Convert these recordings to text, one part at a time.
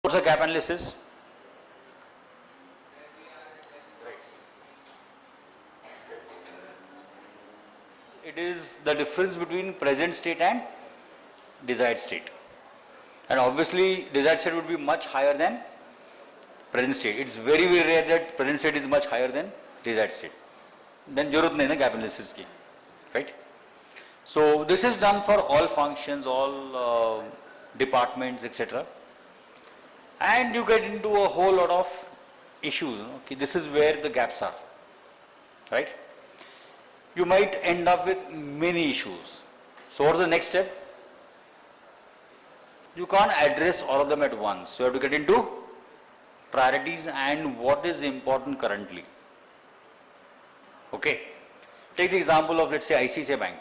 What's a gap analysis? It is the difference between present state and desired state. And obviously, desired state would be much higher than present state. It's very, very rare that present state is much higher than desired state. Then जरूरत नहीं ना gap analysis की, right? So this is done for all functions, all departments, etc. And you get into a whole lot of issues. Okay, this is where the gaps are, right? You might end up with many issues. So what's the next step? You can't address all of them at once. You have to get into priorities and what is important currently. Okay. Take the example of, let's say, ICICI Bank.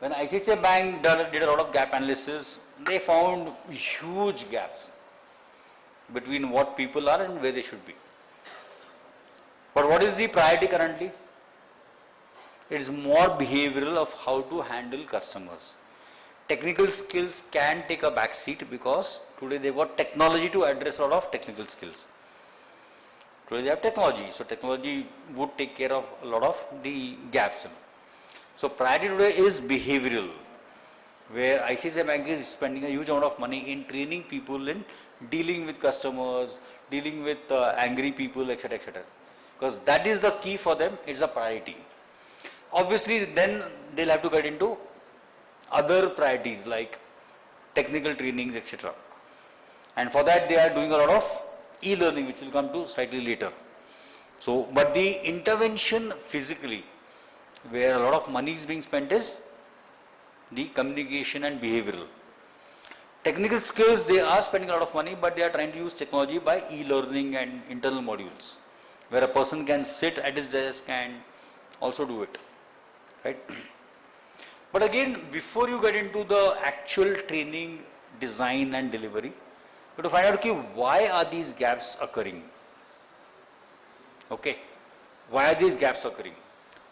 When ICICI Bank did a lot of gap analysis, they found huge gaps between what people are and where they should be. But what is the priority currently? It is more behavioral of how to handle customers. Technical skills can take a back seat because today they've got technology to address a lot of technical skills. Today they have technology, so technology would take care of a lot of the gaps. So priority today is behavioral, where ICICI Bank is spending a huge amount of money in training people in dealing with customers, dealing with angry people, etc., etc. Because that is the key for them, it's a priority. Obviously, then they'll have to get into other priorities like technical trainings, etc. And for that, they are doing a lot of e-learning, which will come to slightly later. So, but the intervention physically, where a lot of money is being spent, is the communication and behavioral. Technical skills, they are spending a lot of money, but they are trying to use technology by e-learning and internal modules, where a person can sit at his desk and also do it, right? But again, before you get into the actual training, design and delivery, you have to find out, okay, why are these gaps occurring? Okay, why are these gaps occurring?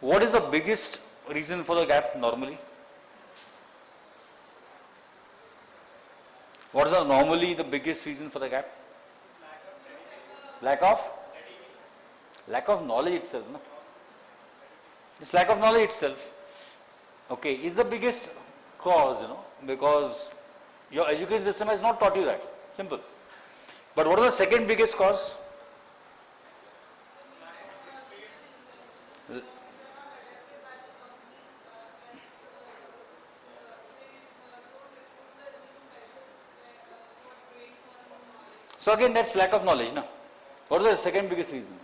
What is the biggest reason for the gap normally? What is normally the biggest reason for the gap? Lack of knowledge itself. No? It's lack of knowledge itself. Okay, is the biggest cause, because your education system has not taught you that. Simple. But what is the second biggest cause? So again, that's lack of knowledge. No? What is the second biggest reason?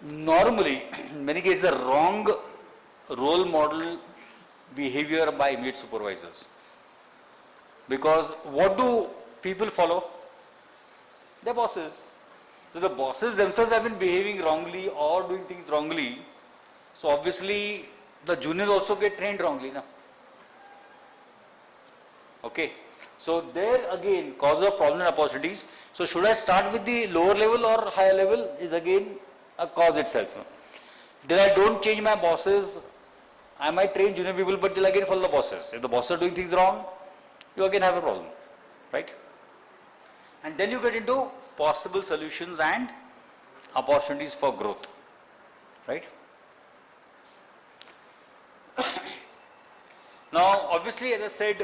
Normally, in many cases, the wrong role model behavior by immediate supervisors. Because what do people follow? Their bosses. So the bosses themselves have been behaving wrongly or doing things wrongly. So obviously, the juniors also get trained wrongly. No? Okay. So there again, cause of problem and opportunities. So should I start with the lower level or higher level is again a cause itself. Then I don't change my bosses. I might train junior people, but they'll again follow the bosses. If the bosses are doing things wrong, you again have a problem, right? And then you get into possible solutions and opportunities for growth, right? Now, obviously, as I said,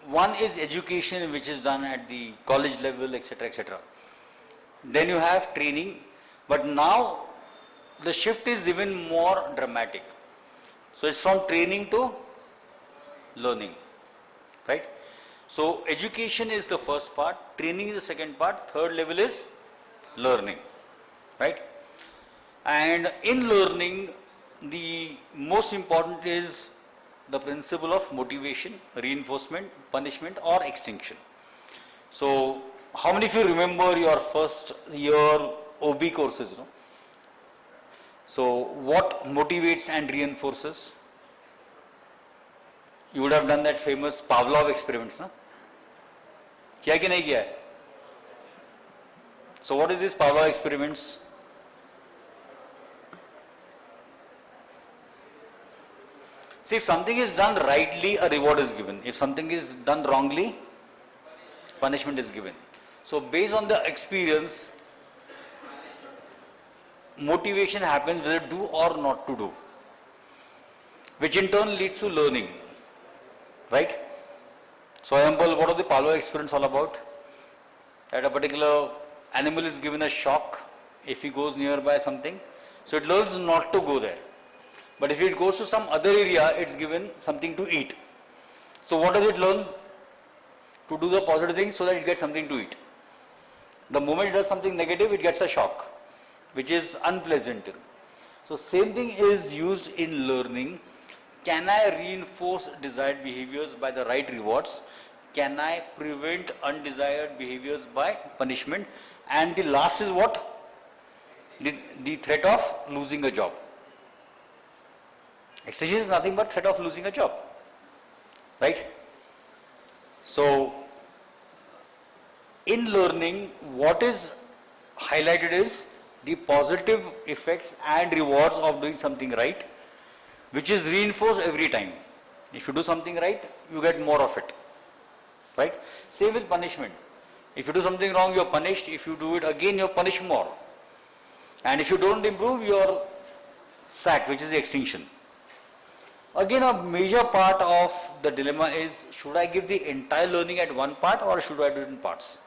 one is education, which is done at the college level, etc., etc. Then you have training, but now the shift is even more dramatic. So it's from training to learning, right? So education is the first part, training is the second part, third level is learning, right? And in learning, the most important is the principle of motivation, reinforcement, punishment or extinction. So how many of you remember your first year OB courses? So what motivates and reinforces? You would have done that famous Pavlov experiments, no? Kiya ki nahi kiya hai? So what is this Pavlov experiments? See, if something is done rightly, a reward is given. If something is done wrongly, punishment is given. So based on the experience, motivation happens whether to do or not to do, which in turn leads to learning, right? So example, what was the Palo experience all about? That a particular animal is given a shock if he goes nearby something, so it learns not to go there. But if it goes to some other area, it's given something to eat. So what does it learn? To do the positive thing so that it gets something to eat. The moment it does something negative, it gets a shock, which is unpleasant. So same thing is used in learning. Can I reinforce desired behaviors by the right rewards? Can I prevent undesired behaviors by punishment? And the last is what? The threat of losing a job. Extension is nothing but threat of losing a job, right? So in learning, what is highlighted is the positive effects and rewards of doing something right, which is reinforced every time. If you do something right, you get more of it, right? Same with punishment. If you do something wrong, you are punished. If you do it again, you are punished more. And if you don't improve, you are sacked, which is the extinction. Again, a major part of the dilemma is, should I give the entire learning at one part or should I do it in parts?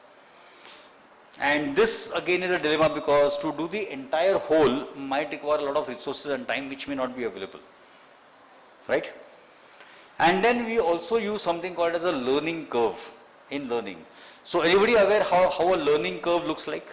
And this again is a dilemma, because to do the entire whole might require a lot of resources and time which may not be available, right? And then we also use something called as a learning curve in learning. So anybody aware how a learning curve looks like?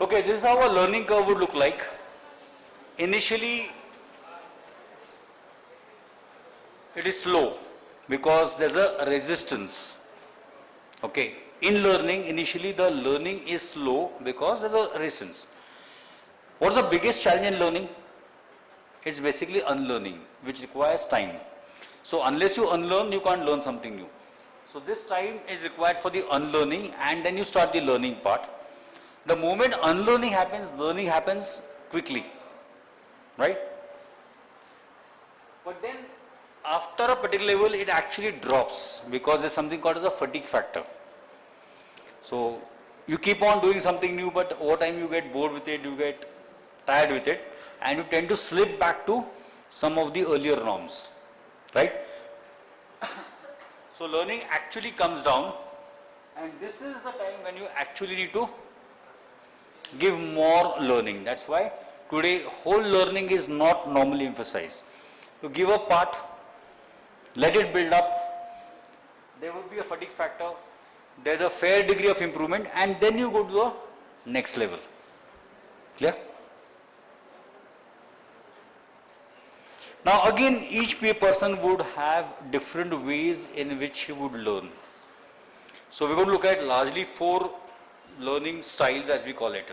Okay, this is how a learning curve would look like. Initially, it is slow because there's a resistance. Okay, in learning, initially the learning is slow because there's a resistance. What's the biggest challenge in learning? It's basically unlearning, which requires time. So unless you unlearn, you can't learn something new. So this time is required for the unlearning, and then you start the learning part. The moment unlearning happens, learning happens quickly, right? But then after a particular level, it actually drops because there's something called as a fatigue factor. So you keep on doing something new, but over time you get bored with it, you get tired with it, and you tend to slip back to some of the earlier norms, right? So learning actually comes down, and this is the time when you actually need to give more learning. That's why today whole learning is not normally emphasized. You give a part, let it build up, there would be a fatigue factor, there's a fair degree of improvement, and then you go to the next level. Clear? Now again, each person would have different ways in which he would learn. So we're going to look at largely 4 learning styles, as we call it.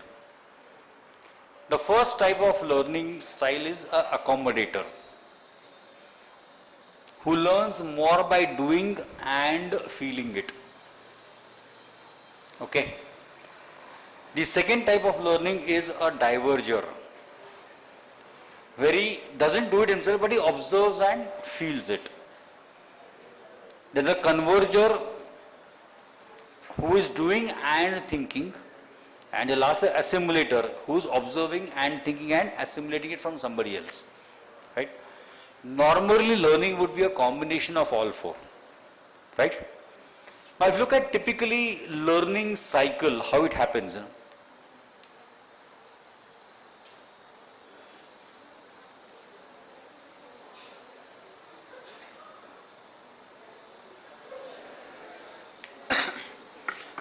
The first type of learning style is an accommodator, who learns more by doing and feeling it. Okay. The second type of learning is a diverger, where he doesn't do it himself, but he observes and feels it. There's a converger, who is doing and thinking, and the last assimilator, who is observing and thinking and assimilating it from somebody else, right? Normally learning would be a combination of all 4, right? Now if you look at typically learning cycle, how it happens.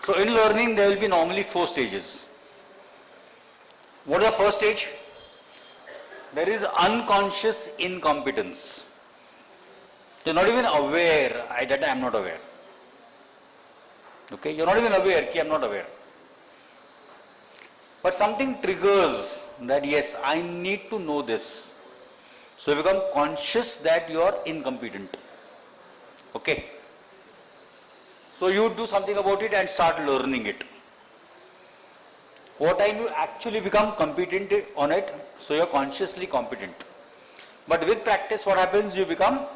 So in learning there will be normally 4 stages. What is the first stage? There is unconscious incompetence. You're not even aware that I am not aware. Okay, you're not even aware that I'm not aware. But something triggers that yes, I need to know this. So you become conscious that you are incompetent. Okay. So you do something about it and start learning it. Over time you actually become competent on it, so you are consciously competent. But with practice what happens? You become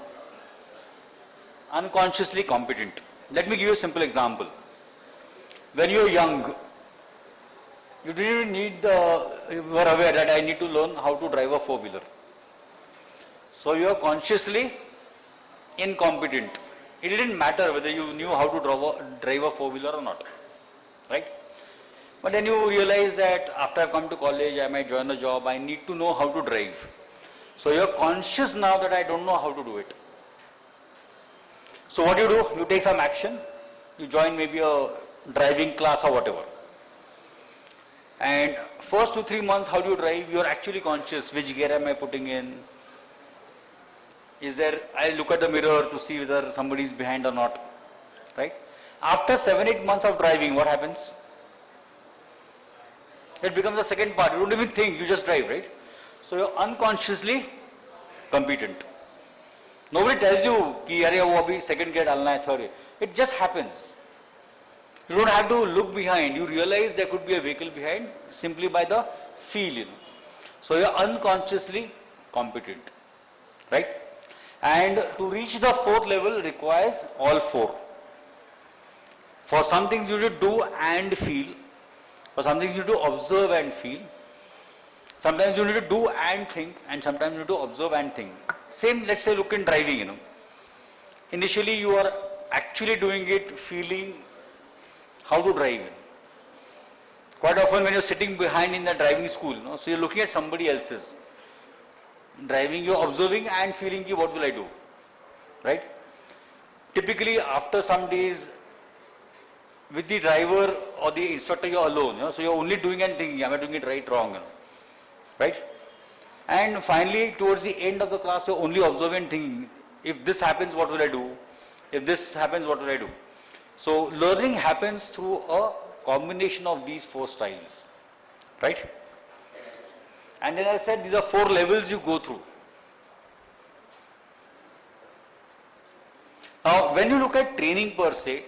unconsciously competent. Let me give you a simple example. When you are young, you didn't need you were aware that I need to learn how to drive a four-wheeler. So you are consciously incompetent. It didn't matter whether you knew how to drive a four-wheeler or not. Right? But then you realize that after I come to college, I might join a job, I need to know how to drive. So you are conscious now that I don't know how to do it. So what do? You take some action. You join maybe a driving class or whatever. And first 2-3 months, how do you drive? You are actually conscious. Which gear am I putting in? I look at the mirror to see whether somebody is behind or not. Right? After 7-8 months of driving, what happens? It becomes the second part. You don't even think, you just drive, right? So you're unconsciously competent. Nobody tells you कि अरे वो अभी second gear डालना है, third. It just happens. You don't have to look behind. You realize there could be a vehicle behind simply by the feel. So you're unconsciously competent, right? And to reach the fourth level requires all four. For some things you need to do and feel. For some things you need to observe and feel. Sometimes you need to do and think, and sometimes you need to observe and think. Same, let's say, look in driving, Initially you are actually doing it, feeling how to drive. Quite often when you're sitting behind in the driving school, so you're looking at somebody else's driving, you're observing and feeling what will I do, right? Typically after some days with the driver or the instructor you're alone, so you're only doing and thinking, am I doing it right, wrong, right? And finally towards the end of the class you're only observing and thinking, if this happens what will I do? If this happens what will I do? So learning happens through a combination of these four styles, right? And then I said these are 4 levels you go through. Now when you look at training per se,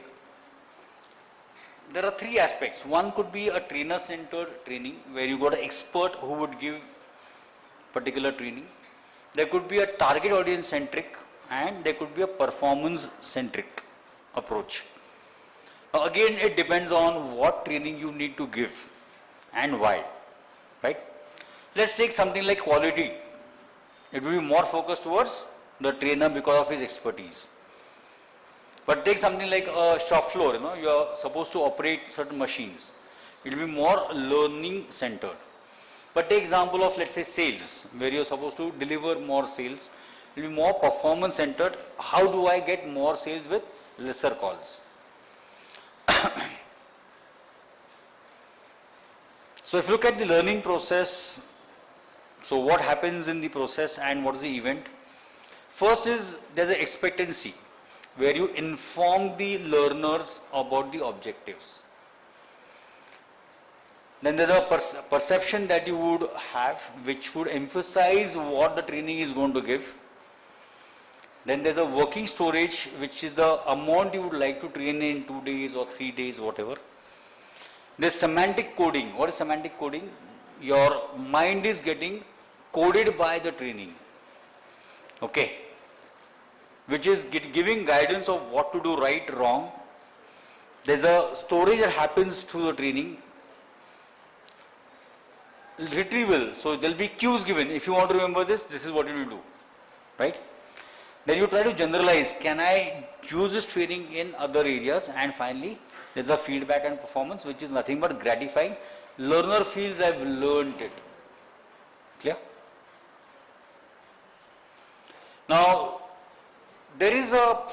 there are 3 aspects. One could be a trainer-centered training where you got an expert who would give particular training. There could be a target audience-centric and there could be a performance-centric approach. Now again it depends on what training you need to give and why, right? Let's take something like quality. It will be more focused towards the trainer because of his expertise. But take something like a shop floor, you are supposed to operate certain machines. It will be more learning centered. But take example of let's say sales, where you are supposed to deliver more sales. It will be more performance centered. How do I get more sales with lesser calls? So if you look at the learning process, so what happens in the process and what is the event? First is there is an expectancy where you inform the learners about the objectives. Then there is a perception that you would have which would emphasize what the training is going to give. Then there is a working storage which is the amount you would like to train in 2 days or 3 days, whatever. There is semantic coding. What is semantic coding? Your mind is getting coded by the training. Okay. Which is giving guidance of what to do right, wrong. There's a storage that happens through the training. Retrieval, so there will be cues given. If you want to remember this, this is what you will do, right? Then you try to generalize, can I use this training in other areas? And finally, there's a feedback and performance which is nothing but gratifying. Learner feels I've learned it. Clear? Now, there is a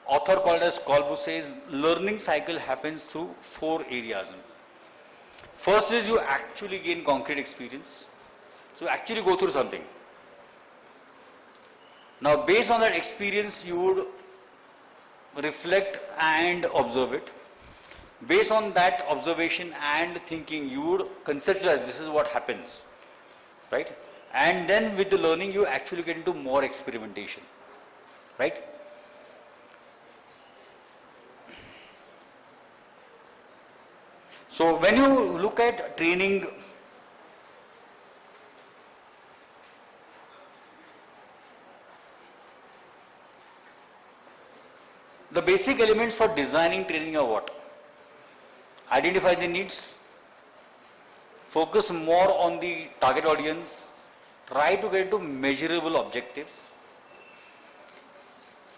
author called as Kolb who says learning cycle happens through 4 areas. First is you actually gain concrete experience. So actually go through something. Now based on that experience you would reflect and observe it. Based on that observation and thinking you would conceptualize this is what happens, right? And then with the learning you actually get into more experimentation, right? So when you look at training, the basic elements for designing training are what? Identify the needs, focus more on the target audience, try to get into measurable objectives.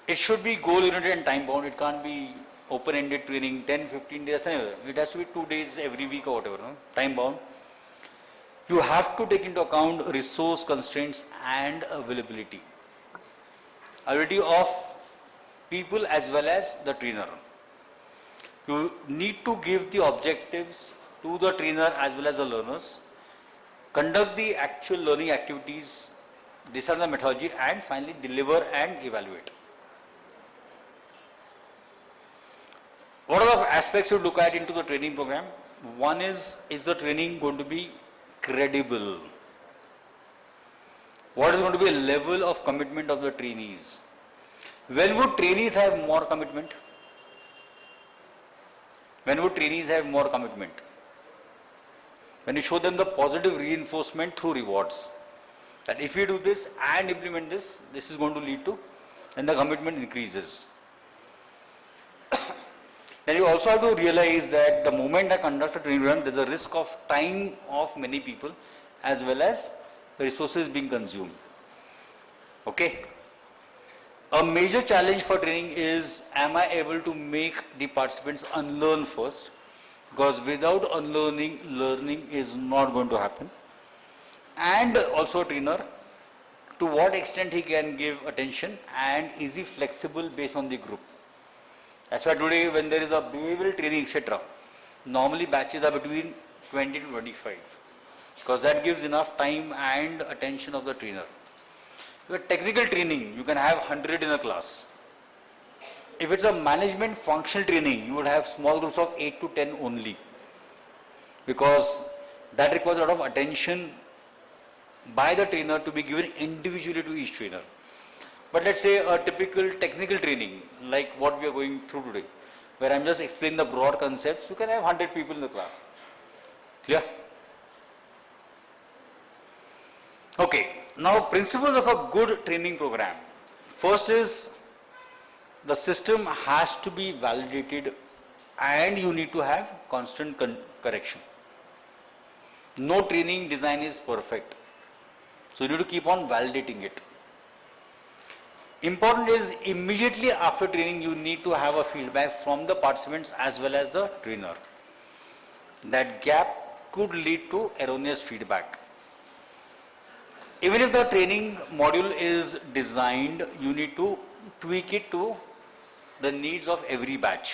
It should be goal-oriented and time-bound. It can't be open-ended training, 10, 15 days. It has to be 2 days every week or whatever, no? Time-bound. You have to take into account resource constraints and availability. Availability of people as well as the trainer. You need to give the objectives to the trainer as well as the learners. Conduct the actual learning activities. These are the methodology, and finally deliver and evaluate. What are the aspects you look at into the training program? One is the training going to be credible? What is going to be a level of commitment of the trainees? When would trainees have more commitment? When would trainees have more commitment? When you show them the positive reinforcement through rewards. That if you do this and implement this, this is going to lead to, then the commitment increases. Then you also have to realize that the moment I conduct a training run, there is a risk of time of many people as well as resources being consumed. Okay. A major challenge for training is, am I able to make the participants unlearn first? Because without unlearning, learning is not going to happen. And also trainer, to what extent he can give attention and is he flexible based on the group. That's why today when there is a behavioral training etc., normally batches are between 20 to 25 because that gives enough time and attention of the trainer. With technical training, you can have 100 in a class. If it's a management functional training, you would have small groups of 8 to 10 only because that requires a lot of attention by the trainer to be given individually to each trainer. But let's say a typical technical training like what we are going through today, where I'm just explaining the broad concepts, you can have 100 people in the class. Clear? Okay, now principles of a good training program. First is the system has to be validated and you need to have constant correction. No training design is perfect. So you need to keep on validating it. Important is immediately after training you need to have a feedback from the participants as well as the trainer. That gap could lead to erroneous feedback. Even if the training module is designed, you need to tweak it to the needs of every batch.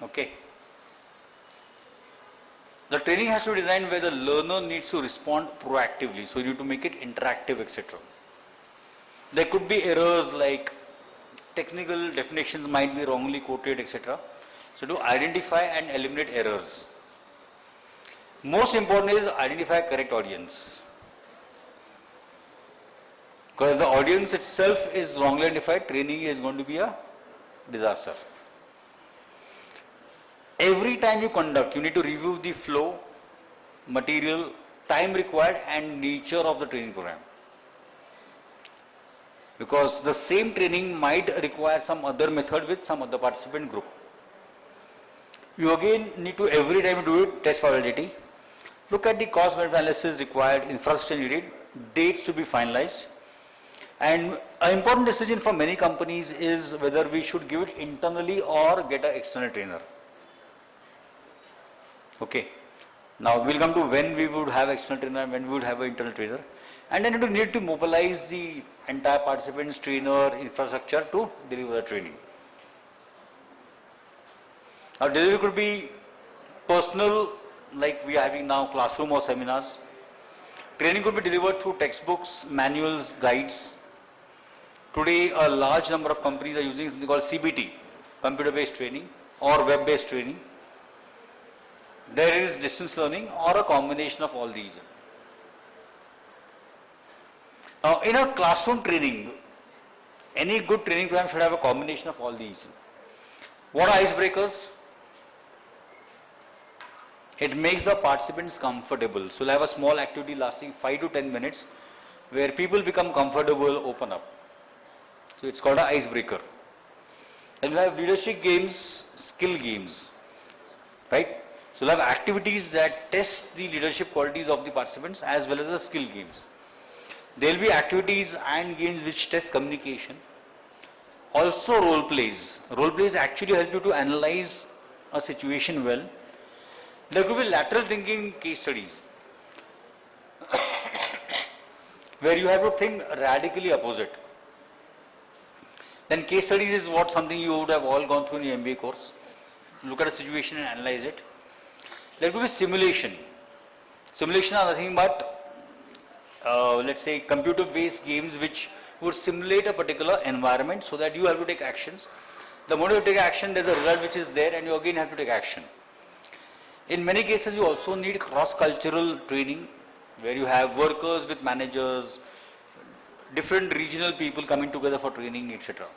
Okay. The training has to be designed where the learner needs to respond proactively. So you need to make it interactive, etc. There could be errors like technical definitions might be wrongly quoted, etc. So to identify and eliminate errors. Most important is identify correct audience. Because if the audience itself is wrongly identified, training is going to be a disaster. Every time you conduct, you need to review the flow, material, time required and nature of the training program. Because the same training might require some other method with some other participant group. You again need to every time you do it, test for validity. Look at the cost benefit analysis required, infrastructure needed, dates to be finalized. And an important decision for many companies is whether we should give it internally or get an external trainer. Okay. Now we'll come to when we would have external trainer and when we would have an internal trainer. And then you need to mobilize the entire participants, trainer, infrastructure to deliver the training. Now delivery could be personal like we are having now classroom or seminars. Training could be delivered through textbooks, manuals, guides. Today, a large number of companies are using something called CBT, computer-based training or web-based training. There is distance learning or a combination of all these. Now, in a classroom training, any good training program should have a combination of all these. What are icebreakers? It makes the participants comfortable. So, we'll have a small activity lasting 5 to 10 minutes where people become comfortable, open up. So, it's called an icebreaker. Then we'll have leadership games, skill games, right? So, we'll have activities that test the leadership qualities of the participants as well as the skill games. There will be activities and games which test communication. Also role plays. Role plays actually help you to analyze a situation well. There could be lateral thinking case studies where you have to think radically opposite. Then case studies is something you would have all gone through in your MBA course. Look at a situation and analyze it. There could be simulation. Simulation are nothing but let's say computer-based games which would simulate a particular environment so that you have to take actions. The moment you take action, there's a result which is there and you again have to take action. In many cases, you also need cross-cultural training where you have workers with managers, different regional people coming together for training, etc.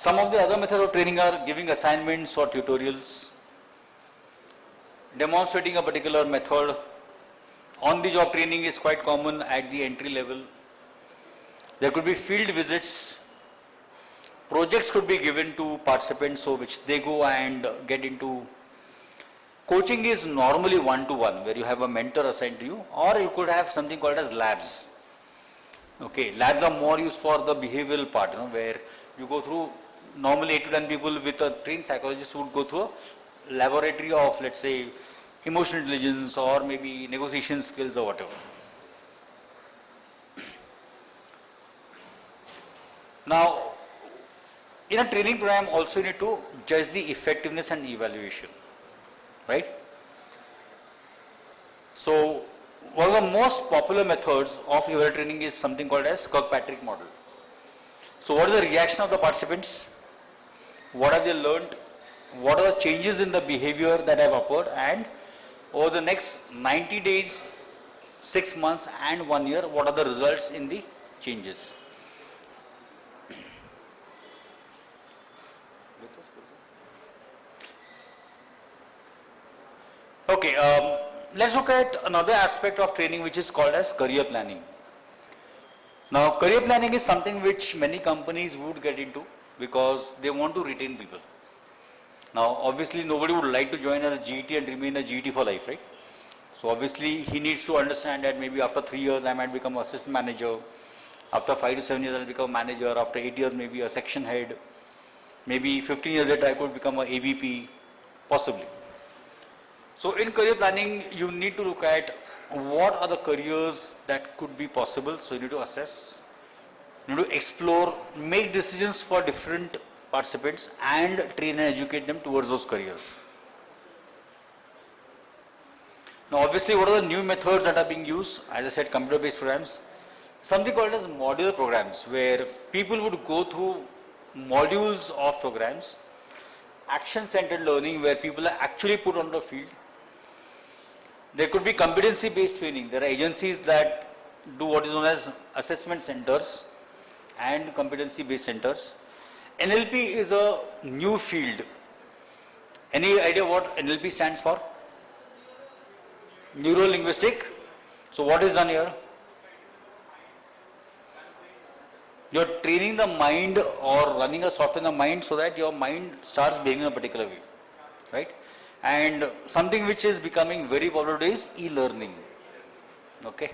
Some of the other methods of training are giving assignments or tutorials, demonstrating a particular method. On-the-job training is quite common at the entry level. There could be field visits. Projects could be given to participants so which they go and get into. Coaching is normally one-to-one where you have a mentor assigned to you, or you could have something called as labs. Okay, labs are more used for the behavioral part, where you go through, normally 8 to 10 people with a trained psychologist would go through a laboratory of, let's say, emotional intelligence or maybe negotiation skills or whatever. Now, in a training program also you need to judge the effectiveness and evaluation, right? So, one of the most popular methods of evaluation training is something called as Kirkpatrick model. So, what is the reaction of the participants? What have they learned? What are the changes in the behavior that have occurred? And over the next 90 days, 6 months and 1 year, what are the results in the changes? Okay, let's look at another aspect of training which is called as career planning. Now, career planning is something which many companies would get into because they want to retain people. Now, obviously, nobody would like to join as a GT and remain a GT for life, right? So, obviously, he needs to understand that maybe after 3 years I might become assistant manager. After 5 to 7 years I will become a manager. After 8 years maybe a section head. Maybe 15 years later I could become a AVP, possibly. So, in career planning, you need to look at what are the careers that could be possible. So, you need to assess, you need to explore, make decisions for different participants and train and educate them towards those careers. Now, obviously, what are the new methods that are being used? As I said, computer-based programs. Something called as modular programs, where people would go through modules of programs. Action-centered learning, where people are actually put on the field. There could be competency-based training. There are agencies that do what is known as assessment centers and competency-based centers. NLP is a new field. Any idea what NLP stands for? Neuro-linguistic. So what is done here? You're training the mind or running a software in the mind so that your mind starts behaving in a particular way, right? And something which is becoming very popular today is e-learning, okay?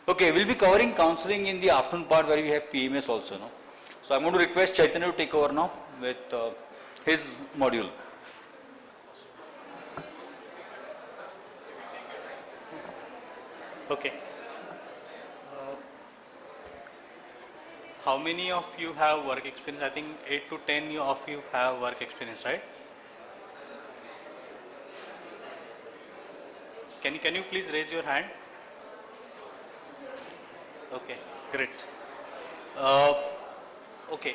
Okay, we'll be covering counseling in the afternoon part where we have PMS also, no? So I'm going to request Chaitanya to take over now with his module. Okay. How many of you have work experience? I think 8 to 10 of you have work experience, right? Can you please raise your hand? Okay, great. Uh, okay,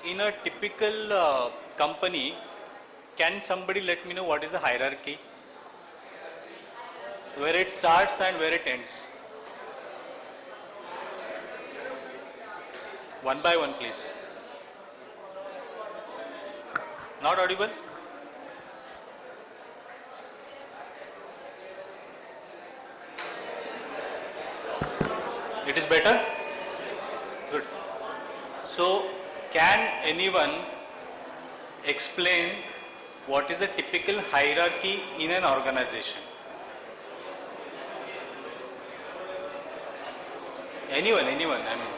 in a typical company, can somebody let me know what is the hierarchy? Where it starts and where it ends? One by one, please. Not audible? It is better? Good. So, can anyone explain what is the typical hierarchy in an organization? Anyone, I mean.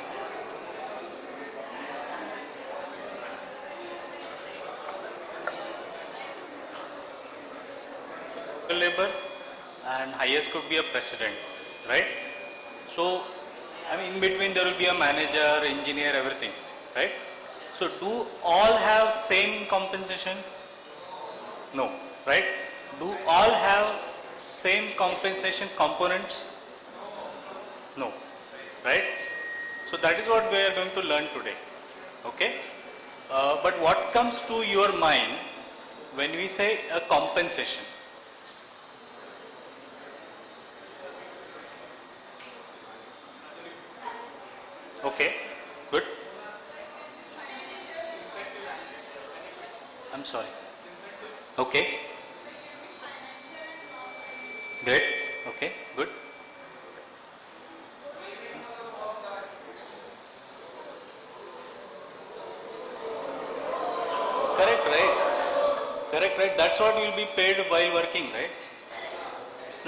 Labor and highest could be a president, right? So, I mean, in between there will be a manager, engineer, everything, right? So, do all have same compensation? No, right? Do all have same compensation components? No, right? So, that is what we are going to learn today, okay? But what comes to your mind when we say a compensation? Okay, good. I'm sorry. Okay. Great. Okay, good. Correct, right? Correct, right? That's what you will be paid while working, right? It's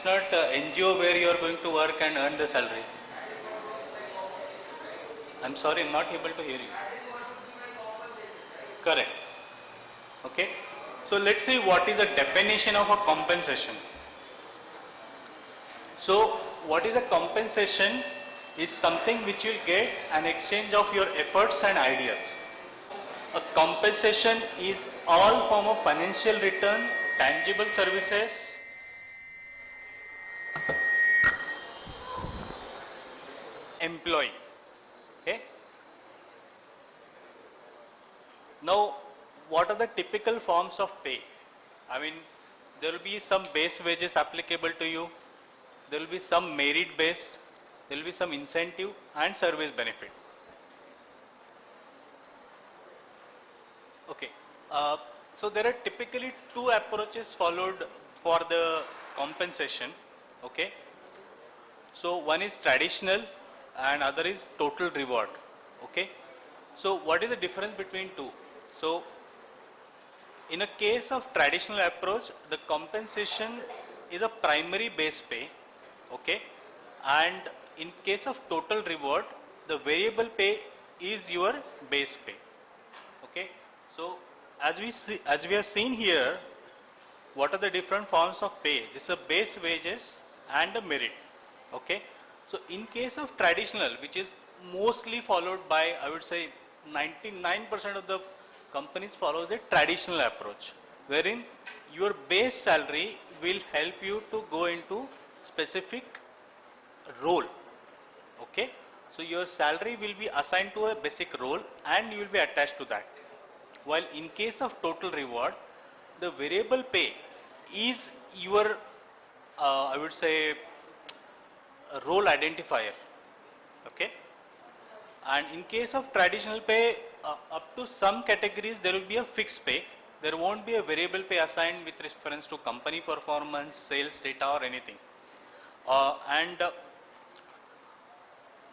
not NGO where you are going to work and earn the salary. I'm sorry, I'm not able to hear you. Correct. Okay. So let's see what is the definition of a compensation. So what is a compensation? Is something which you get an exchange of your efforts and ideas. A compensation is all form of financial return, tangible services, employee. Okay. Now, what are the typical forms of pay? I mean, there will be some base wages applicable to you. There will be some merit based. There will be some incentive and service benefit. Okay. So there are typically two approaches followed for the compensation. Okay. So one is traditional and other is total reward. Okay. So what is the difference between two? So in a case of traditional approach, the compensation is a primary base pay. Okay. And in case of total reward, the variable pay is your base pay. Okay. So as we have seen here, what are the different forms of pay? This is a base wages and a merit. Okay. So in case of traditional, which is mostly followed by, I would say 99% of the companies follow the traditional approach, wherein your base salary will help you to go into specific role. Okay. So your salary will be assigned to a basic role and you will be attached to that. While in case of total reward, the variable pay is your, I would say, role identifier. Okay. And in case of traditional pay, up to some categories there will be a fixed pay. There won't be a variable pay assigned with reference to company performance, sales data or anything.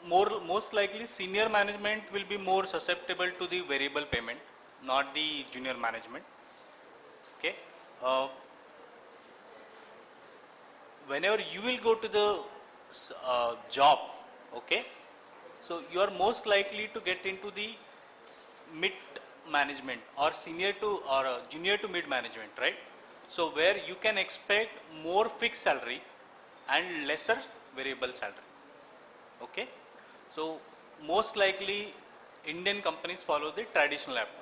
Most likely senior management will be more susceptible to the variable payment, not the junior management. Okay. Whenever you will go to the job, okay, so you are most likely to get into the mid management or senior to or junior to mid management, right? So where you can expect more fixed salary and lesser variable salary. Okay. So most likely Indian companies follow the traditional approach.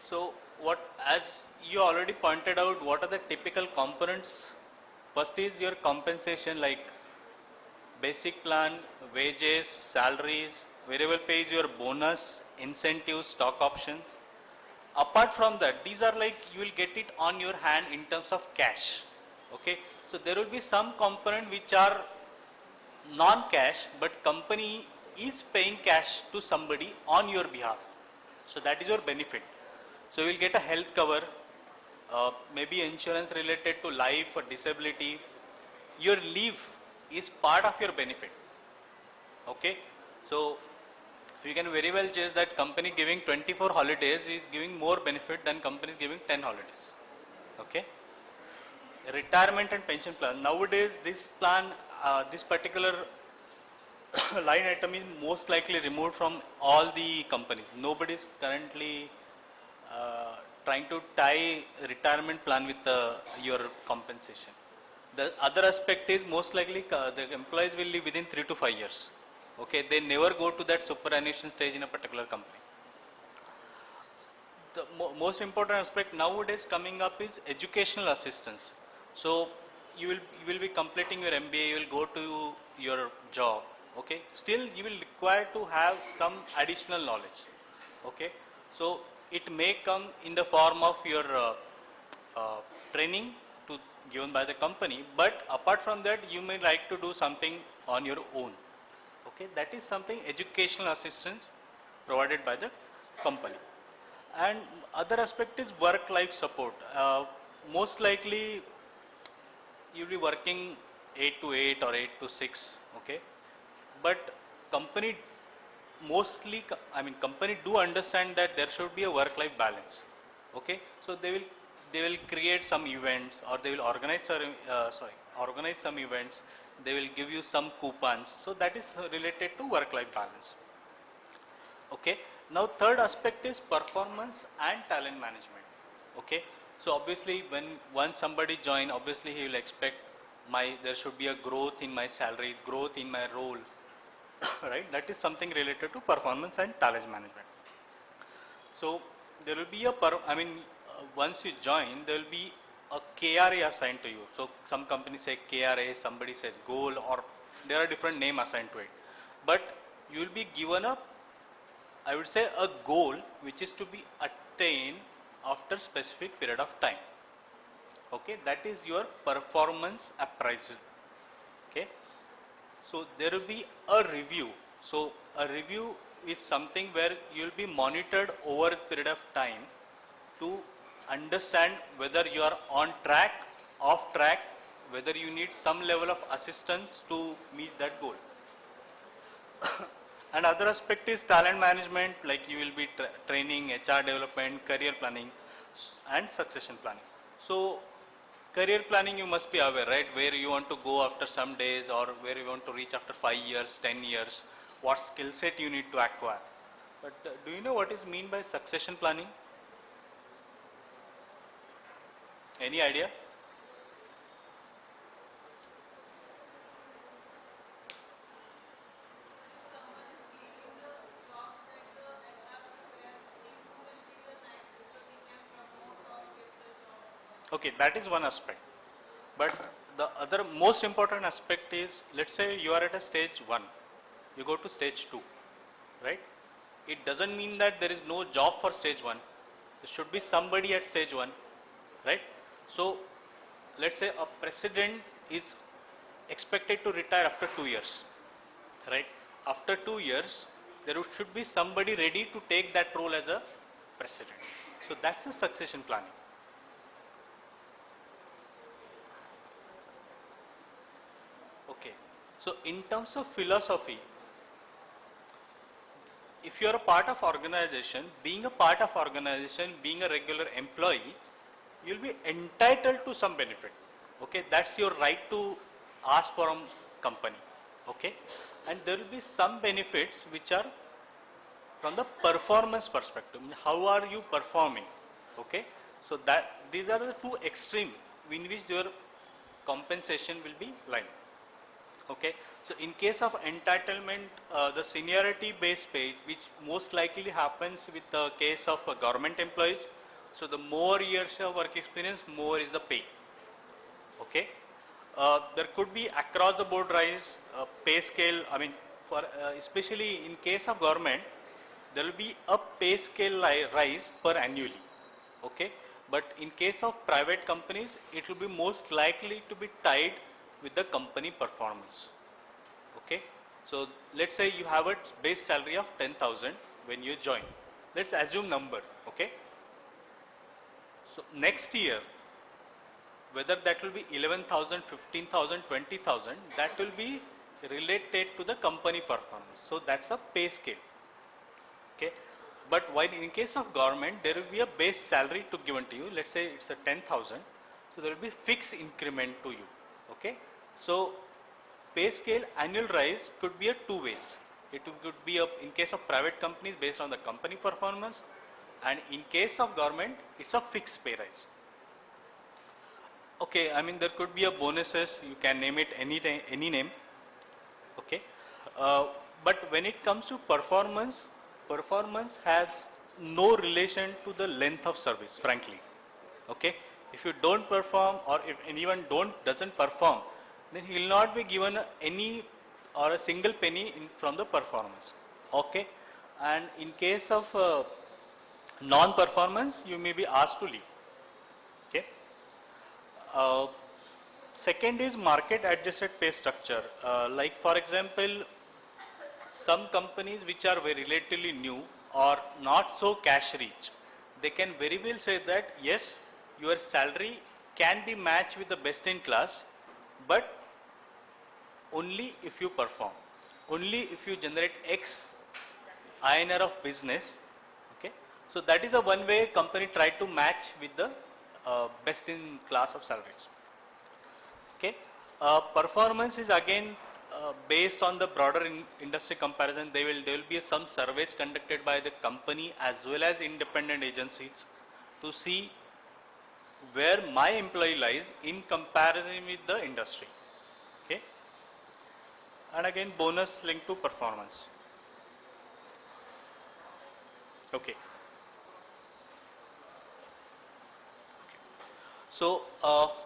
So what, as you already pointed out, what are the typical components? First is your compensation, like basic plan, wages, salaries, variable pay is your bonus, incentives, stock options. Apart from that, these are like you will get it on your hand in terms of cash. Okay, so there will be some component which are non-cash, but company is paying cash to somebody on your behalf. So that is your benefit. So you will get a health cover, maybe insurance related to life or disability. Your leave is part of your benefit. Okay, so you can very well judge that company giving 24 holidays is giving more benefit than companies giving 10 holidays. Okay, retirement and pension plan. Nowadays, this plan, this particular line item is most likely removed from all the companies. Nobody is currently trying to tie retirement plan with your compensation. The other aspect is most likely the employees will live within 3 to 5 years. Okay, they never go to that superannuation stage in a particular company. The most important aspect nowadays coming up is educational assistance. So you will be completing your MBA, you will go to your job. Okay, still you will require to have some additional knowledge. Okay, so it may come in the form of your training given by the company, but apart from that you may like to do something on your own. Okay, that is something educational assistance provided by the company. And other aspect is work-life support. Most likely you will be working 8 to 8 or 8 to 6. Okay, but company mostly, company do understand that there should be a work-life balance. Okay, so they will create some events, or they will organize some events. They will give you some coupons. So that is related to work-life balance. Okay, now third aspect is performance and talent management. Okay, so obviously once somebody join, obviously he will expect there should be a growth in my salary, growth in my role. Right, that is something related to performance and talent management. So there will be once you join, there will be a KRA assigned to you. So some companies say KRA, somebody says goal, or there are different names assigned to it. But you will be given I would say a goal which is to be attained after specific period of time. Okay, that is your performance appraisal. Okay, so there will be a review. So a review is something where you will be monitored over a period of time to understand whether you are on track, off track, whether you need some level of assistance to meet that goal. And other aspect is talent management, like you will be training, HR development, career planning and succession planning. So career planning you must be aware, right, where you want to go after some days, or where you want to reach after 5 years, 10 years, what skill set you need to acquire. But do you know what is mean by succession planning? Any idea? Okay, that is one aspect. But the other most important aspect is, let's say you are at a stage 1, you go to stage 2, right? It doesn't mean that there is no job for stage 1. There should be somebody at stage 1, right? So let's say a president is expected to retire after 2 years, right? After 2 years, there should be somebody ready to take that role as a president. So that's a succession planning. Okay, so in terms of philosophy, if you are a part of organization, being a part of organization, being a regular employee, you will be entitled to some benefit. Okay, that's your right to ask from company. Okay, and there will be some benefits which are from the performance perspective. How are you performing? Okay, so that these are the two extreme in which your compensation will be lying. Okay. So in case of entitlement, the seniority based pay, which most likely happens with the case of government employees. So the more years of work experience, more is the pay. Okay. There could be across the board rise, pay scale. I mean, for especially in case of government, there will be a pay scale rise per annually. Okay. But in case of private companies, it will be most likely to be tied with the company performance. Okay. So let's say you have a base salary of 10,000 when you join. Let's assume number. Okay. So next year, whether that will be 11,000, 15,000, 20,000, that will be related to the company performance. So that's a pay scale. Okay. But while in case of government, there will be a base salary to given to you. Let's say it's a 10,000. So there will be fixed increment to you. Okay. So pay scale annual rise could be a two ways. It could be in case of private companies based on the company performance, and in case of government, it's a fixed pay rise. Okay, I mean there could be a bonuses. You can name it any name. Okay, but when it comes to performance, performance has no relation to the length of service. Frankly, okay, if you don't perform or if anyone doesn't perform, then he will not be given any or a single penny from the performance. Okay, and in case of non-performance, you may be asked to leave. Okay. Uh, Second is market adjusted pay structure. Like for example, some companies which are very relatively new or not so cash rich, they can very well say that yes, your salary can be matched with the best in class, but only if you perform, only if you generate X INR of business. Okay, so that is a one way company try to match with the best in class of salaries. Okay, performance is again based on the broader industry comparison. There will be some surveys conducted by the company as well as independent agencies to see where my employee lies in comparison with the industry. Okay, and again bonus linked to performance. Okay. So,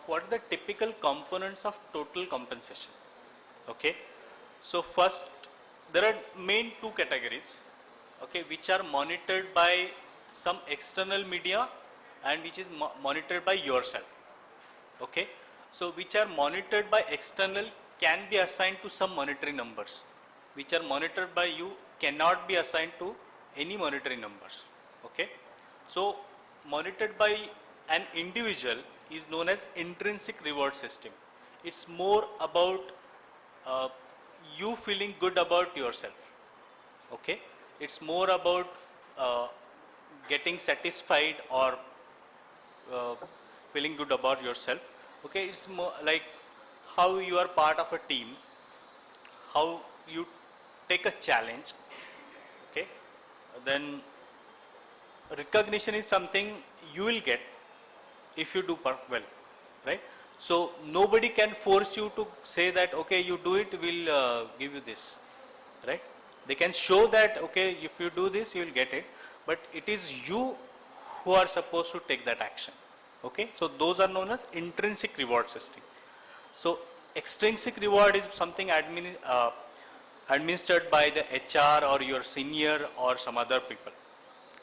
what are the typical components of total compensation? Okay. So, first, there are main two categories, okay, which are monitored by some external media and which is monitored by yourself. Okay. So, which are monitored by external can be assigned to some monetary numbers. Which are monitored by you cannot be assigned to any monetary numbers. Okay. So, monitored by an individual is known as intrinsic reward system. It's more about uh, you feeling good about yourself. Okay, it's more about getting satisfied or uh, feeling good about yourself. Okay, it's more like how you are part of a team, how you take a challenge. Okay, then recognition is something you will get if you do well, right? So nobody can force you to say that okay, you do it, we'll give you this, right? They can show that okay, if you do this, you will get it, but it is you who are supposed to take that action. Okay, so those are known as intrinsic reward system. So extrinsic reward is something administered by the HR or your senior or some other people,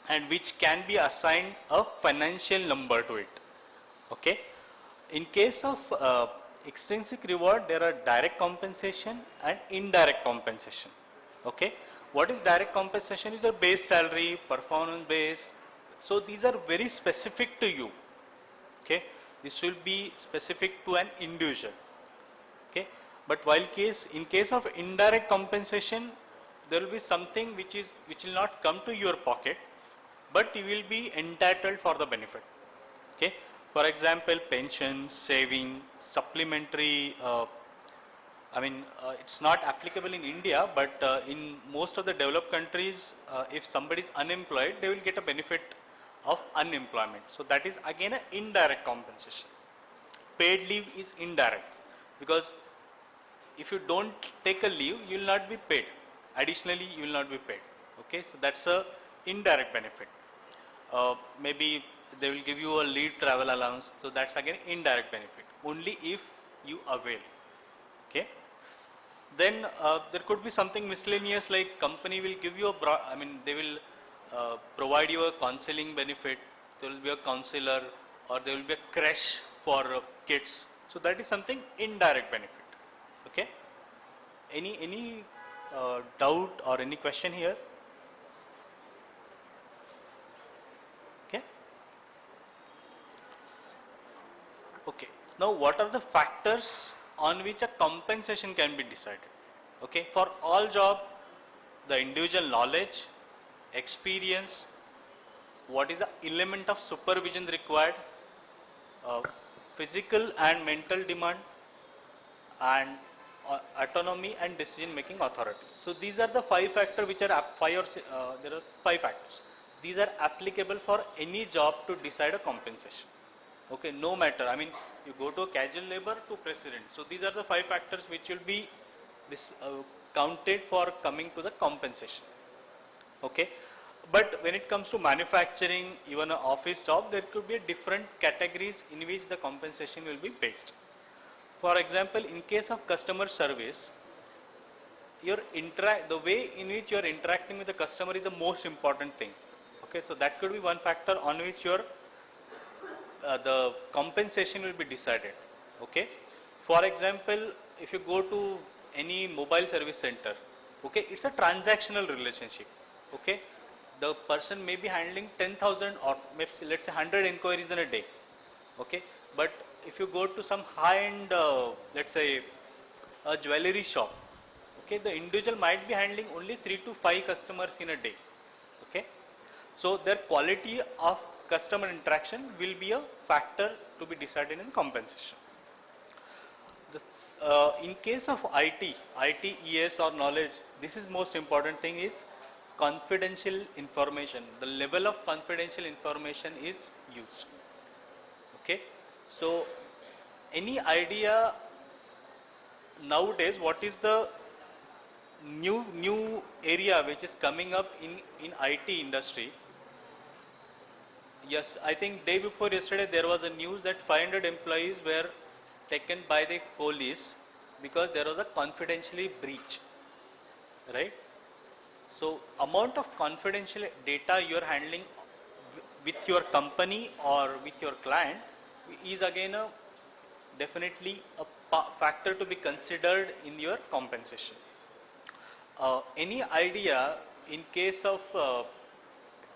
and which can be assigned a financial number to it. Okay. In case of extrinsic reward, there are direct compensation and indirect compensation. Okay. What is direct compensation? Is a base salary, performance based. So these are very specific to you. Okay. This will be specific to an individual. Okay. But while in case of indirect compensation, there will be something which will not come to your pocket, but you will be entitled for the benefit. Okay. For example, pension, saving, supplementary. It's not applicable in India, but in most of the developed countries, if somebody is unemployed, they will get a benefit of unemployment. So that is again an indirect compensation. Paid leave is indirect because if you don't take a leave, you will not be paid. Additionally, you will not be paid. Okay, so that's a indirect benefit. Maybe they will give you a leave travel allowance, so that's again indirect benefit. Only if you avail. Okay. Then there could be something miscellaneous like company will give you they will provide you a counseling benefit. There will be a counselor or there will be a crash for kids. So that is something indirect benefit. Okay. Any doubt or any question here? Okay. Okay. Now what are the factors on which a compensation can be decided? Okay. For all job, the individual knowledge, experience, what is the element of supervision required, physical and mental demand, and autonomy and decision making authority. So these are the five factors which are there are five factors. These are applicable for any job to decide a compensation. Okay, no matter, you go to a casual labor to president. So these are the five factors which will be counted for coming to the compensation. Okay, but when it comes to manufacturing, even an office job, there could be different categories in which the compensation will be based. For example, in case of customer service, the way in which you are interacting with the customer is the most important thing. Okay, so that could be one factor on which your the compensation will be decided. Okay, for example, if you go to any mobile service center, okay, it's a transactional relationship. Okay, the person may be handling 10,000 or maybe let's say 100 inquiries in a day. Okay, but if you go to some high-end, let's say a jewelry shop, okay, the individual might be handling only 3 to 5 customers in a day. Okay, so their quality of customer interaction will be a factor to be decided in compensation. In case of IT, ES or knowledge, this is most important thing is confidential information. The level of confidential information is used. Okay, so any idea nowadays what is the new area which is coming up in IT industry? Yes, I think day before yesterday there was a news that 500 employees were taken by the police because there was a confidentially breach, right? So amount of confidential data you are handling with your company or with your client is again definitely a factor to be considered in your compensation. Any idea in case of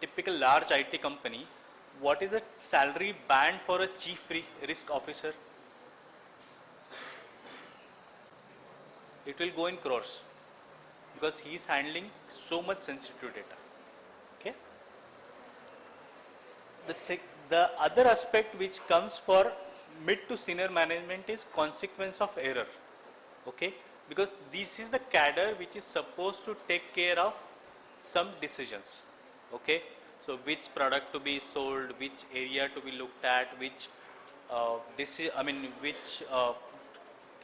typical large IT company, what is the salary band for a chief risk officer? It will go in crores because he is handling so much sensitive data. Okay. The other aspect which comes for mid to senior management is consequence of error. Okay, because this is the cadre which is supposed to take care of some decisions. Okay, so which product to be sold, which area to be looked at, which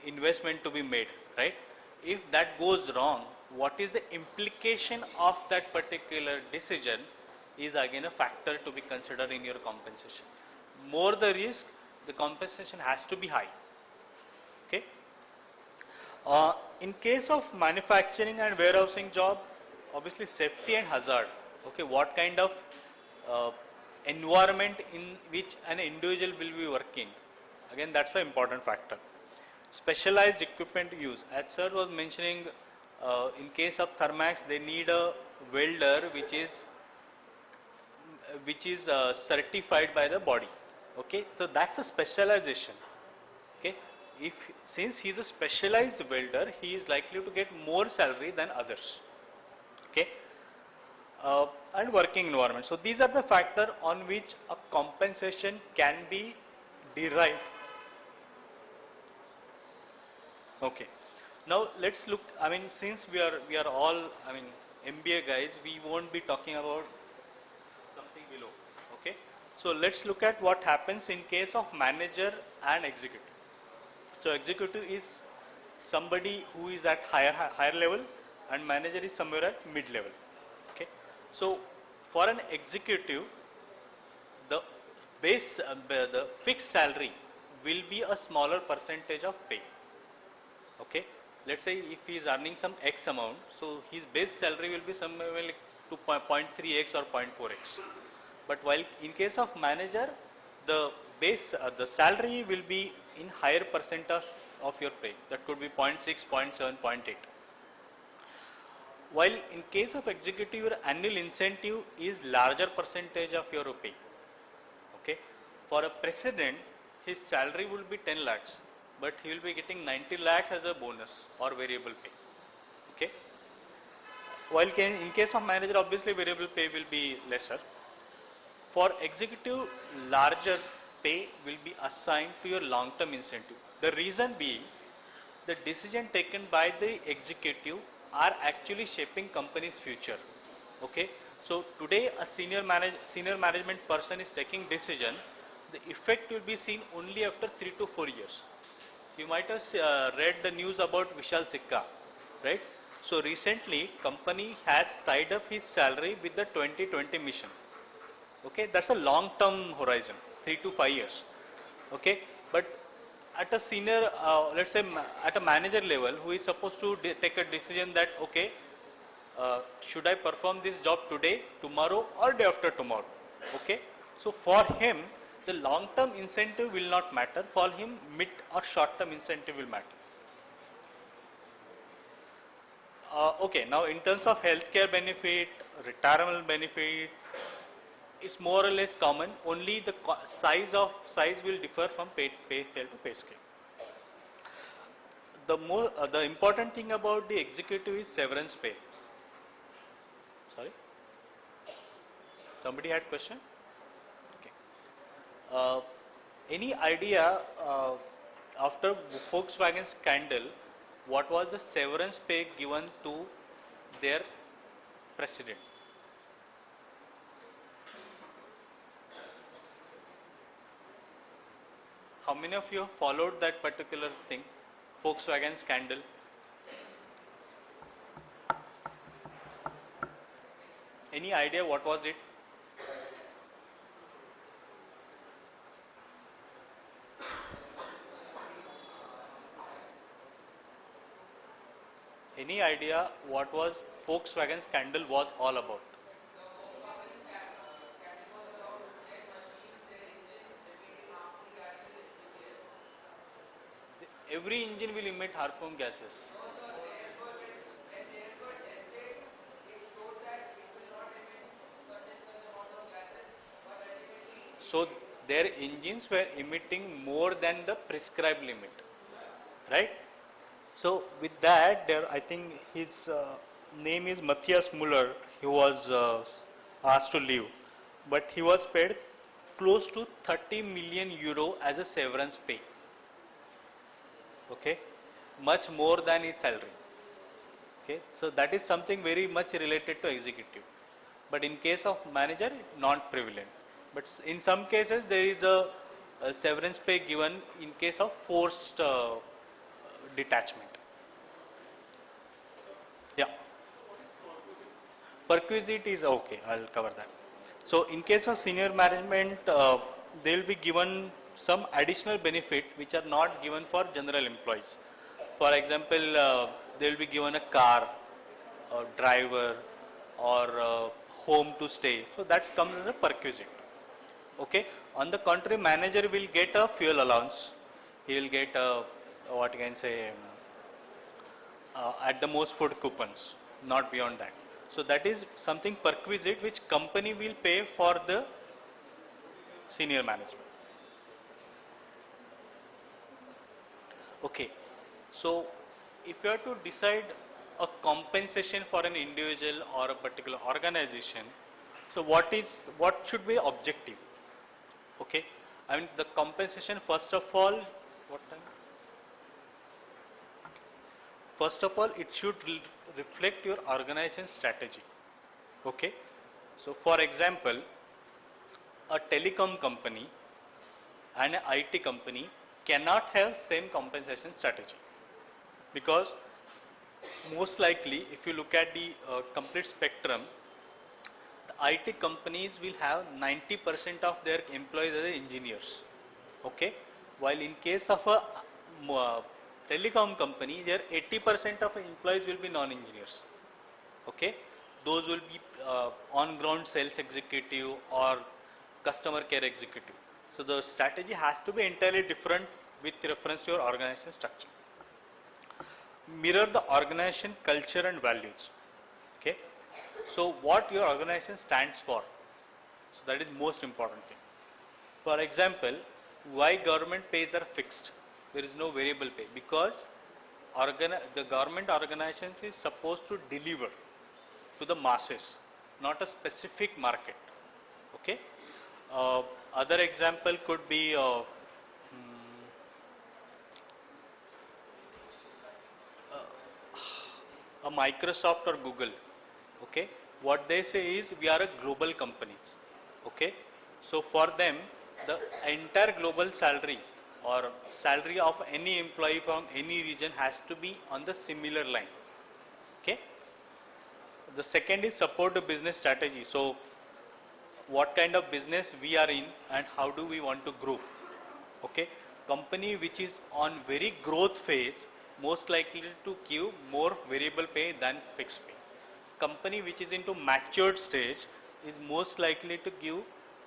investment to be made, right? If that goes wrong, what is the implication of that particular decision is again a factor to be considered in your compensation. More the risk, the compensation has to be high. Okay. In case of manufacturing and warehousing job, obviously safety and hazard. Okay, what kind of environment in which an individual will be working? Again, that's an important factor. Specialized equipment use. As sir was mentioning, in case of Thermax, they need a welder which is certified by the body. Okay, so that's a specialization. Okay, since he is a specialized welder, he is likely to get more salary than others. Okay, and working environment. So these are the factors on which a compensation can be derived. Okay, now let's look. Since we are all MBA guys, we won't be talking about something below. Okay, so let's look at what happens in case of manager and executive. So executive is somebody who is at higher level, and manager is somewhere at mid level. Okay. So for an executive, the the fixed salary will be a smaller percentage of pay. Okay. Let's say if he is earning some X amount, so his base salary will be somewhere like 2.3x or 0.4x. But while in case of manager, the the salary will be in higher percentage of your pay. That could be 0.6, 0.7, 0.8. While in case of executive, your annual incentive is larger percentage of your pay. Okay. For a president, his salary will be 10 lakhs, but he will be getting 90 lakhs as a bonus or variable pay. Okay. While in case of manager, obviously variable pay will be lesser. For executive, larger pay will be assigned to your long-term incentive. The reason being, the decision taken by the executive are actually shaping company's future. Okay. So today a senior management person is taking decision, the effect will be seen only after 3 to 4 years. You might have read the news about Vishal Sikka, right? So recently company has tied up his salary with the 2020 mission. Okay, that's a long term horizon, 3 to 5 years. Okay, but at a senior, let's say at a manager level, who is supposed to take a decision that, okay, should I perform this job today, tomorrow, or day after tomorrow? Okay, so for him, the long term incentive will not matter. For him, mid or short term incentive will matter. Okay, now in terms of healthcare benefit, retirement benefit, it's more or less common. Only the size will differ from pay scale to pay scale. The important thing about the executive is severance pay. Sorry, somebody had question. Okay. Any idea after Volkswagen scandal, what was the severance pay given to their president? How many of you have followed that particular thing, Volkswagen scandal? Any idea what was it? Any idea what was Volkswagen scandal was all about? Every engine will emit harmful gases. So their engines were emitting more than the prescribed limit, right? So with that, I think his name is Matthias Müller. He was asked to leave, but he was paid close to 30 million euro as a severance pay. Okay, much more than his salary. Okay, so that is something very much related to executive, but in case of manager, not prevalent. But in some cases, there is a severance pay given in case of forced detachment. Yeah. Perquisite is okay, I'll cover that. So in case of senior management, they will be given some additional benefit which are not given for general employees. For example, they will be given a car, or driver, or home to stay. So that comes as a perquisite. Okay. On the contrary, manager will get a fuel allowance. He will get what you can say, at the most food coupons, not beyond that. So that is something perquisite which company will pay for the senior management. Okay. So if you have to decide a compensation for an individual or a particular organization, so what should be objective? Okay. I mean the compensation, first of all, what time? First of all, it should reflect your organization strategy. Okay. So for example, a telecom company and an IT company cannot have same compensation strategy. Because most likely, if you look at the complete spectrum, the IT companies will have 90% of their employees as engineers. Okay, while in case of a telecom company, their 80% of employees will be non-engineers. Okay, those will be on-ground sales executive or customer care executive. So the strategy has to be entirely different with reference to your organization structure. Mirror the organization culture and values. Okay, so what your organization stands for. So that is most important thing. For example, why government pays are fixed? There is no variable pay because the government organizations is supposed to deliver to the masses, not a specific market. Okay. Other example could be a Microsoft or Google. Okay, what they say is we are a global companies. Okay, so for them the entire global salary or salary of any employee from any region has to be on the similar line. Okay. The second is support the business strategy. So what kind of business we are in and how do we want to grow. Okay, company which is on very growth phase most likely to give more variable pay than fixed pay. Company which is into matured stage is most likely to give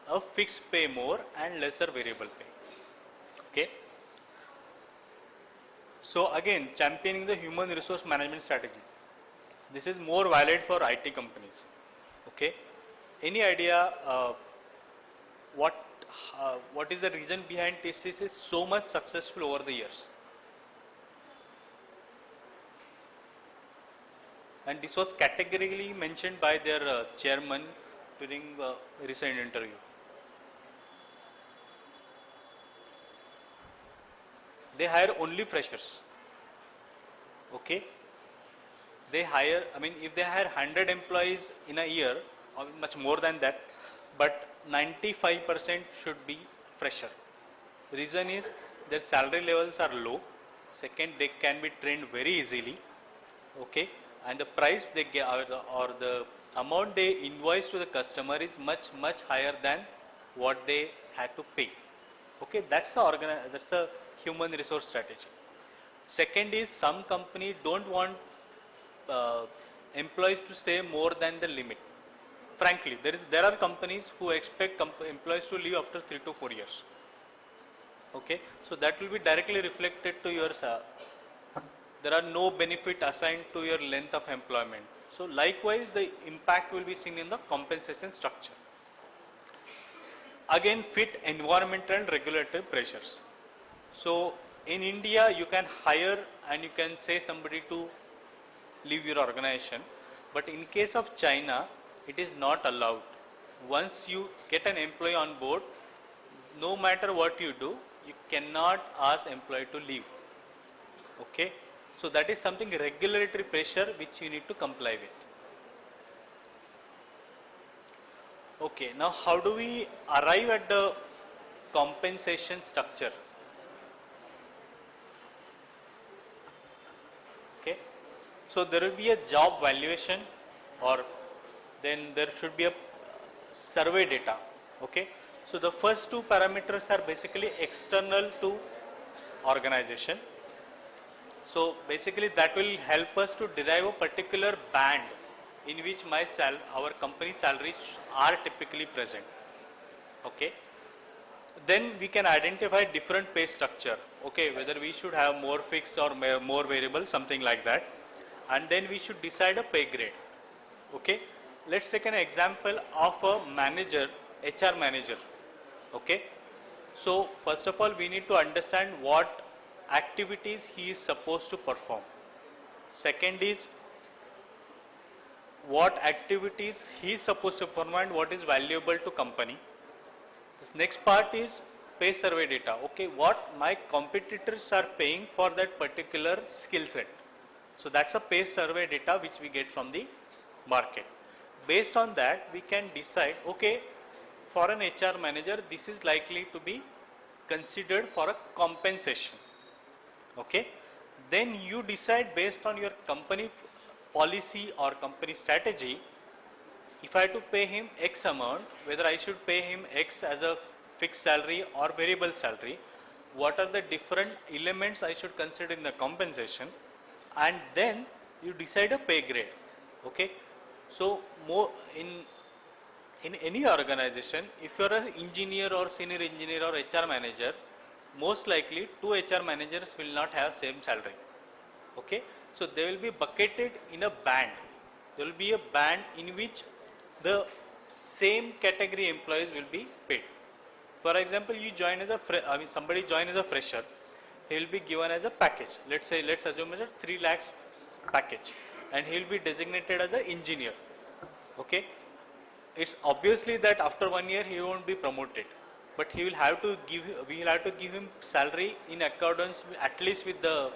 a fixed pay more and lesser variable pay. Okay. So again, championing the human resource management strategy. This is more valid for IT companies. Okay. Any idea what is the reason behind this is so much successful over the years? And this was categorically mentioned by their chairman during a recent interview. They hire only freshers. Okay. They hire, I mean, if they hire 100 employees in a year, or much more than that, but 95% should be fresher. Reason is their salary levels are low. Second, they can be trained very easily. Okay. And the price they get or the amount they invoice to the customer is much higher than what they had to pay. Okay, that's a human resource strategy. Second is some companies don't want employees to stay more than the limit. Frankly, there are companies who expect employees to leave after 3 to 4 years. Okay, so that will be directly reflected to your. There are no benefit assigned to your length of employment. So likewise, the impact will be seen in the compensation structure. Again, fit environmental and regulatory pressures. So in India, you can hire and you can say somebody to leave your organization. But in case of China, it is not allowed. Once you get an employee on board, no matter what you do, you cannot ask employee to leave. Okay. So that is something regulatory pressure which you need to comply with. Okay, now how do we arrive at the compensation structure? Okay, so there will be a job valuation or then there should be a survey data. Okay, so the first two parameters are basically external to organization. So basically that will help us to derive a particular band in which our company salaries are typically present. Okay. Then we can identify different pay structure. Okay, whether we should have more fixed or more variable, something like that. And then we should decide a pay grade. Okay. Let's take an example of a manager, HR manager. Okay. So first of all, we need to understand what activities he is supposed to perform. Second is what activities he is supposed to perform and what is valuable to company. This next part is pay survey data. Okay, what my competitors are paying for that particular skill set. So that's a pay survey data which we get from the market. Based on that, we can decide, okay, for an HR manager, this is likely to be considered for a compensation. Okay, Then you decide based on your company policy or company strategy, if I have to pay him X amount, whether I should pay him X as a fixed salary or variable salary, what are the different elements I should consider in the compensation, and then you decide a pay grade. Okay, so more in any organization, if you are an engineer or senior engineer or HR manager, most likely two HR managers will not have same salary. Okay, so they will be bucketed in a band. There will be a band in which the same category employees will be paid. For example, you join as a somebody join as a fresher, he will be given as a package. Let's assume as a 3 lakhs package, and he will be designated as an engineer. Okay, it's obviously that after 1 year he won't be promoted, but we will have to give him salary in accordance with, at least with the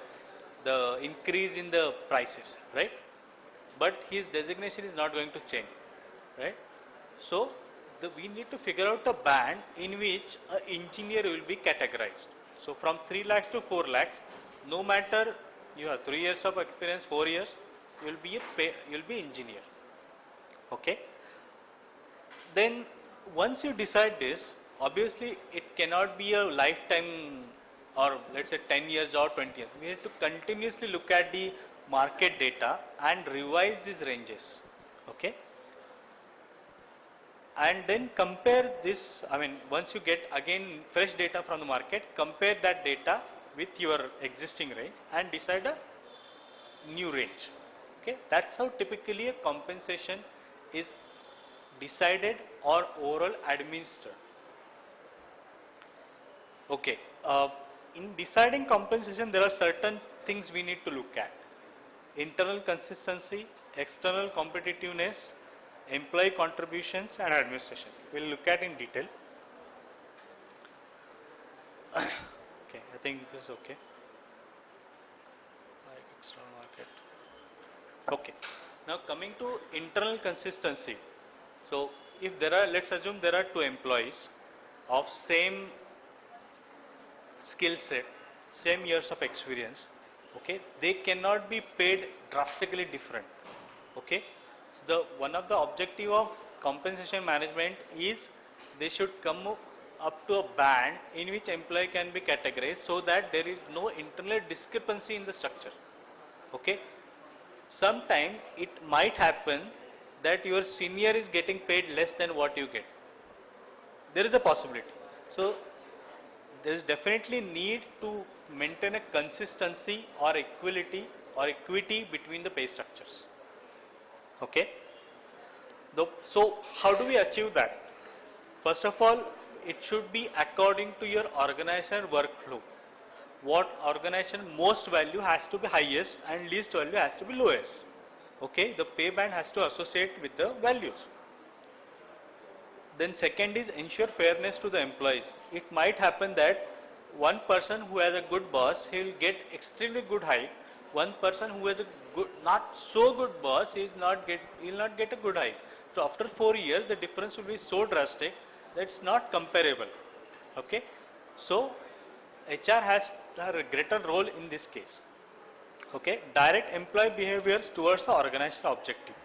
increase in the prices, right? But his designation is not going to change, right? So we need to figure out a band in which an engineer will be categorized. So from 3 lakhs to 4 lakhs, no matter you have 3 years of experience, 4 years, you will be engineer. Okay. Then once you decide this, obviously it cannot be a lifetime, or let's say 10 years or 20 years. We have to continuously look at the market data and revise these ranges. Okay. And then compare this, once you get again fresh data from the market, compare that data with your existing range and decide a new range. Okay, that's how typically a compensation is decided or overall administered. Okay, in deciding compensation, there are certain things we need to look at: internal consistency, external competitiveness, employee contributions, and administration. We'll look at in detail. Okay, I think this is okay. Like external market. Okay. Now coming to internal consistency. So if there are, let's assume there are 2 employees of same skill set, same years of experience. Okay, they cannot be paid drastically different. Okay. So one of the objective of compensation management is they should come up to a band in which employee can be categorized, so that there is no internal discrepancy in the structure. Okay. Sometimes it might happen that your senior is getting paid less than what you get. There is a possibility. So there is definitely need to maintain a consistency or equity between the pay structures. Okay. So how do we achieve that? First of all, it should be according to your organization workflow. What organization most value has to be highest and least value has to be lowest. Okay, the pay band has to associate with the values. Then second is ensure fairness to the employees. It might happen that one person who has a good boss, he will get extremely good hike. One person who has a good, not so good boss, he will not get a good hike. So after 4 years, the difference will be so drastic that it's not comparable. Okay, so HR has a greater role in this case. Okay, direct employee behaviors towards the organizational objective.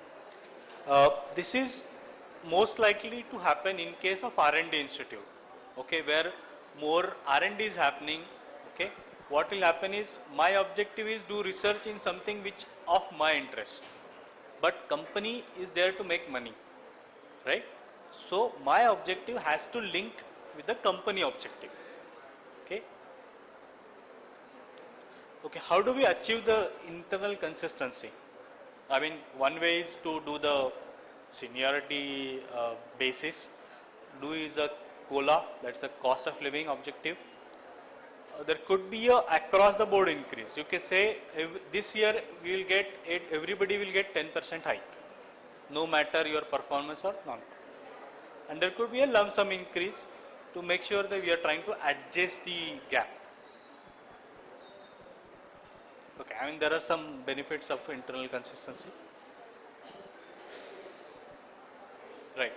This is most likely to happen in case of R&D institute. Okay, where more R&D is happening. Okay, what will happen is my objective is do research in something which of my interest, but company is there to make money, right? So my objective has to link with the company objective. Okay. Okay, how do we achieve the internal consistency? One way is to do the seniority basis. Do is a COLA, that's a cost of living objective. There could be a across the board increase. You can say this year we will get everybody will get 10% hike, no matter your performance or non. And there could be a lump sum increase to make sure that we are trying to adjust the gap. Okay, there are some benefits of internal consistency. Right.